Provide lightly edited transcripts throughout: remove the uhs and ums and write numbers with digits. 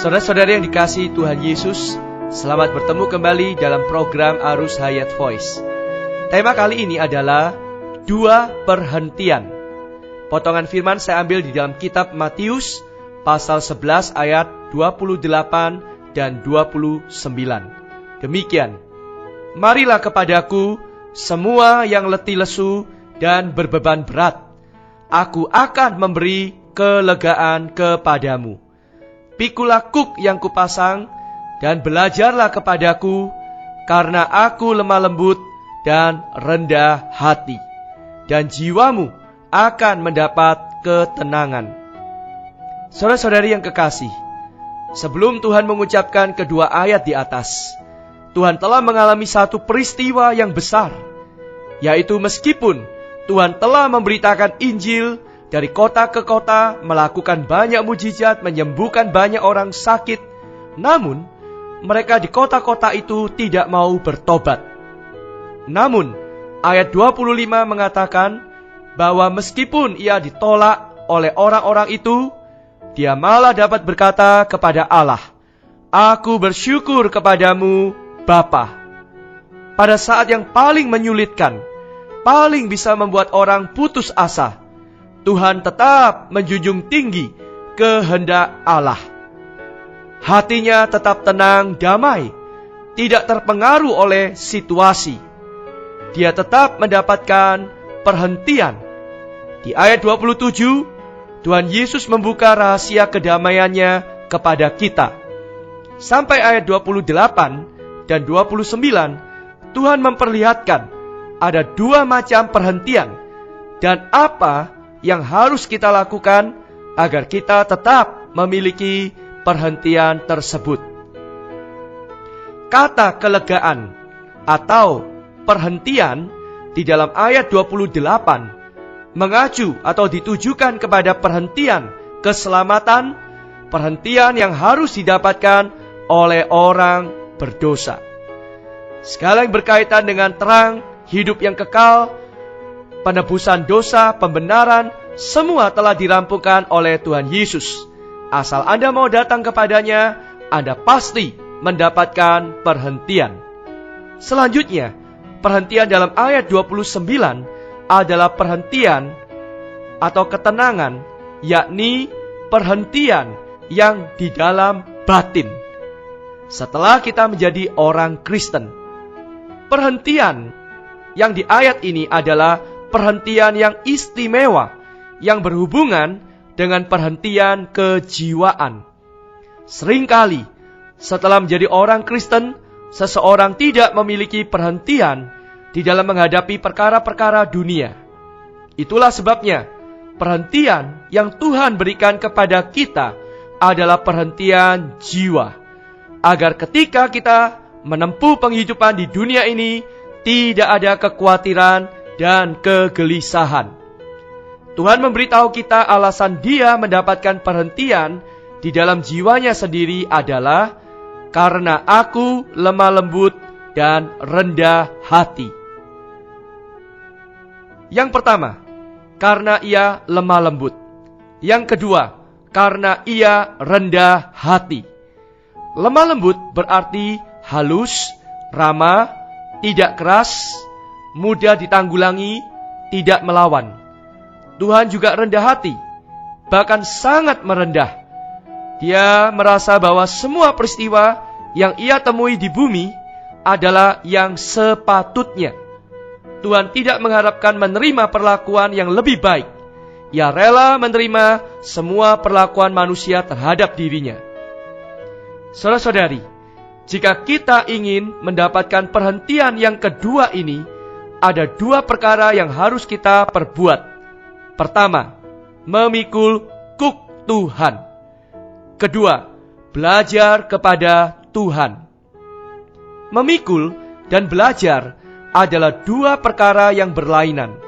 Saudara-saudari yang dikasihi Tuhan Yesus, selamat bertemu kembali dalam program Arus Hayat Voice. Tema kali ini adalah 2 perhentian. Potongan firman saya ambil di dalam kitab Matius pasal 11 ayat 28 dan 29. Demikian, marilah kepadaku semua yang letih lesu dan berbeban berat, aku akan memberi kelegaan kepadamu. Pikulah kuk yang kupasang dan belajarlah kepadaku, karena aku lemah lembut dan rendah hati, dan jiwamu akan mendapat ketenangan. Saudara-saudari yang kekasih, sebelum Tuhan mengucapkan kedua ayat di atas, Tuhan telah mengalami satu peristiwa yang besar, yaitu meskipun Tuhan telah memberitakan Injil dari kota ke kota, melakukan banyak mujizat, menyembuhkan banyak orang sakit, namun mereka di kota-kota itu tidak mau bertobat. Namun ayat 25 mengatakan bahwa meskipun ia ditolak oleh orang-orang itu, dia malah dapat berkata kepada Allah, "Aku bersyukur kepadamu, Bapa." Pada saat yang paling menyulitkan, paling bisa membuat orang putus asa, Tuhan tetap menjunjung tinggi kehendak Allah. Hatinya tetap tenang, damai, tidak terpengaruh oleh situasi. Dia tetap mendapatkan perhentian. Di ayat 27, Tuhan Yesus membuka rahasia kedamaiannya kepada kita. Sampai ayat 28 dan 29, Tuhan memperlihatkan ada 2 macam perhentian dan apa yang harus kita lakukan agar kita tetap memiliki perhentian tersebut. Kata kelegaan atau perhentian di dalam ayat 28 mengacu atau ditujukan kepada perhentian keselamatan, perhentian yang harus didapatkan oleh orang berdosa. Segala yang berkaitan dengan terang, hidup yang kekal, penebusan dosa, pembenaran, semua telah dirampungkan oleh Tuhan Yesus. Asal Anda mau datang kepadanya, Anda pasti mendapatkan perhentian. Selanjutnya, perhentian dalam ayat 29 adalah perhentian atau ketenangan, yakni perhentian yang di dalam batin. Setelah kita menjadi orang Kristen, perhentian yang di ayat ini adalah perhentian yang istimewa, yang berhubungan dengan perhentian kejiwaan. Seringkali, setelah menjadi orang Kristen, seseorang tidak memiliki perhentian di dalam menghadapi perkara-perkara dunia. Itulah sebabnya, perhentian yang Tuhan berikan kepada kita adalah perhentian jiwa, agar ketika kita menempuh penghidupan di dunia ini, tidak ada kekhawatiran dan kegelisahan. Tuhan memberitahu kita alasan dia mendapatkan perhentian di dalam jiwanya sendiri adalah karena aku lemah lembut dan rendah hati. Yang pertama, karena ia lemah lembut. Yang kedua, karena ia rendah hati. Lemah lembut berarti halus, ramah, tidak keras, mudah ditanggulangi, tidak melawan. Tuhan juga rendah hati, bahkan sangat merendah. Dia merasa bahwa semua peristiwa yang ia temui di bumi adalah yang sepatutnya. Tuhan tidak mengharapkan menerima perlakuan yang lebih baik. Ia rela menerima semua perlakuan manusia terhadap dirinya. Saudara-saudari, jika kita ingin mendapatkan perhentian yang kedua ini, ada 2 perkara yang harus kita perbuat. Pertama, memikul kuk Tuhan. Kedua, belajar kepada Tuhan. Memikul dan belajar adalah 2 perkara yang berlainan.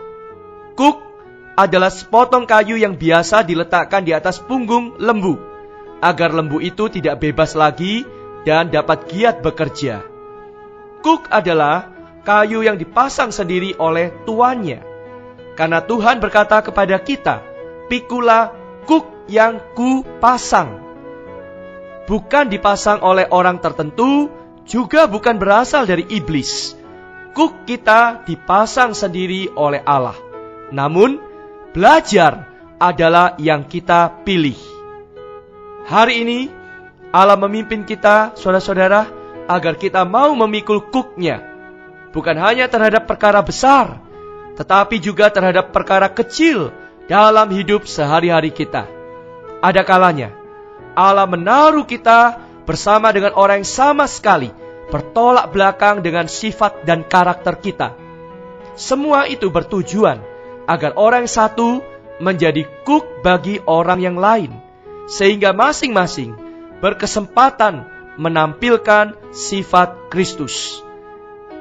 Kuk adalah sepotong kayu yang biasa diletakkan di atas punggung lembu, agar lembu itu tidak bebas lagi dan dapat giat bekerja. Kuk adalah kayu yang dipasang sendiri oleh tuannya. Karena Tuhan berkata kepada kita, "Pikulah kuk yang ku pasang." bukan dipasang oleh orang tertentu, juga bukan berasal dari iblis. Kuk kita dipasang sendiri oleh Allah. Namun, belajar adalah yang kita pilih. Hari ini, Allah memimpin kita, saudara-saudara, agar kita mau memikul kuknya. Bukan hanya terhadap perkara besar, tetapi juga terhadap perkara kecil dalam hidup sehari-hari kita. Ada kalanya, Allah menaruh kita bersama dengan orang yang sama sekali bertolak belakang dengan sifat dan karakter kita. Semua itu bertujuan agar orang satu menjadi kuk bagi orang yang lain, sehingga masing-masing berkesempatan menampilkan sifat Kristus.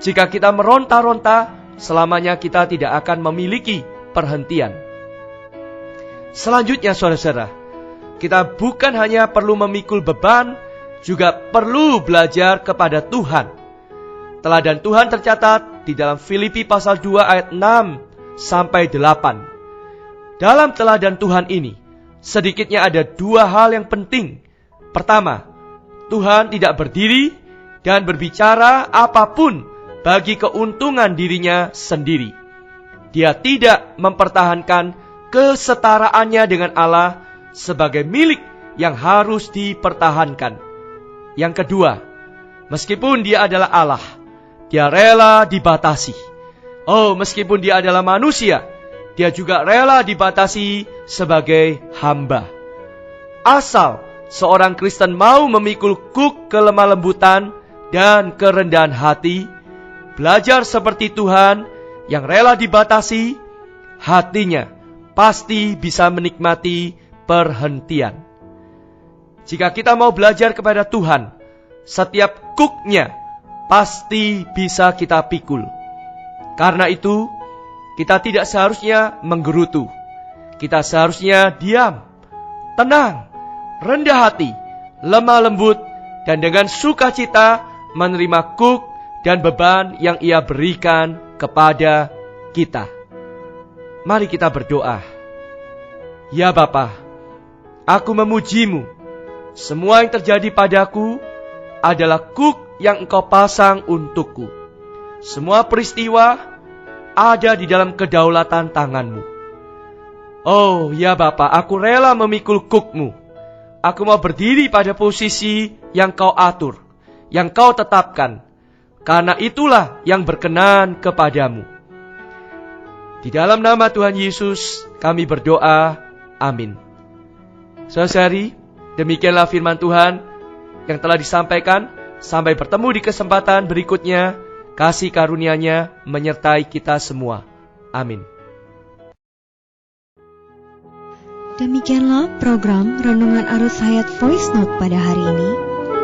Jika kita meronta-ronta, selamanya kita tidak akan memiliki perhentian. Selanjutnya, saudara-saudara, kita bukan hanya perlu memikul beban, juga perlu belajar kepada Tuhan. Teladan Tuhan tercatat di dalam Filipi pasal 2 ayat 6 sampai 8. Dalam teladan Tuhan ini, sedikitnya ada 2 hal yang penting. Pertama, Tuhan tidak berdiri dan berbicara apapun bagi keuntungan dirinya sendiri. Dia tidak mempertahankan kesetaraannya dengan Allah sebagai milik yang harus dipertahankan. Yang kedua, meskipun dia adalah Allah, dia rela dibatasi. Meskipun dia adalah manusia, dia juga rela dibatasi sebagai hamba. Asal seorang Kristen mau memikul kuk kelemah lembutan dan kerendahan hati, belajar seperti Tuhan yang rela dibatasi, hatinya pasti bisa menikmati perhentian. Jika kita mau belajar kepada Tuhan, setiap kuknya pasti bisa kita pikul. Karena itu, kita tidak seharusnya menggerutu. Kita seharusnya diam, tenang, rendah hati, lemah lembut, dan dengan sukacita menerima kuk dan beban yang Ia berikan kepada kita. Mari kita berdoa. Ya Bapa, aku memuji-Mu. Semua yang terjadi padaku adalah kuk yang Engkau pasang untukku. Semua peristiwa ada di dalam kedaulatan tangan-Mu. Ya Bapa, aku rela memikul kuk-Mu. Aku mau berdiri pada posisi yang Kau atur, yang Kau tetapkan. Karena itulah yang berkenan kepadamu. Di dalam nama Tuhan Yesus kami berdoa. Amin. Saudari, demikianlah firman Tuhan yang telah disampaikan. Sampai bertemu di kesempatan berikutnya. Kasih karunia-Nya menyertai kita semua. Amin. Demikianlah program Renungan Arus Hayat Voice Note pada hari ini.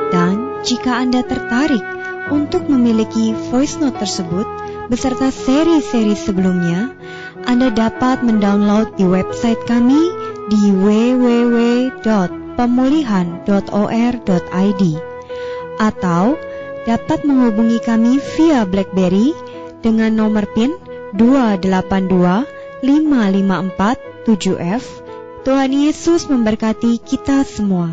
Dan jika Anda tertarik untuk memiliki voice note tersebut beserta seri-seri sebelumnya, Anda dapat mendownload di website kami di www.pemulihan.or.id atau dapat menghubungi kami via BlackBerry dengan nomor PIN 282554 7F. Tuhan Yesus memberkati kita semua.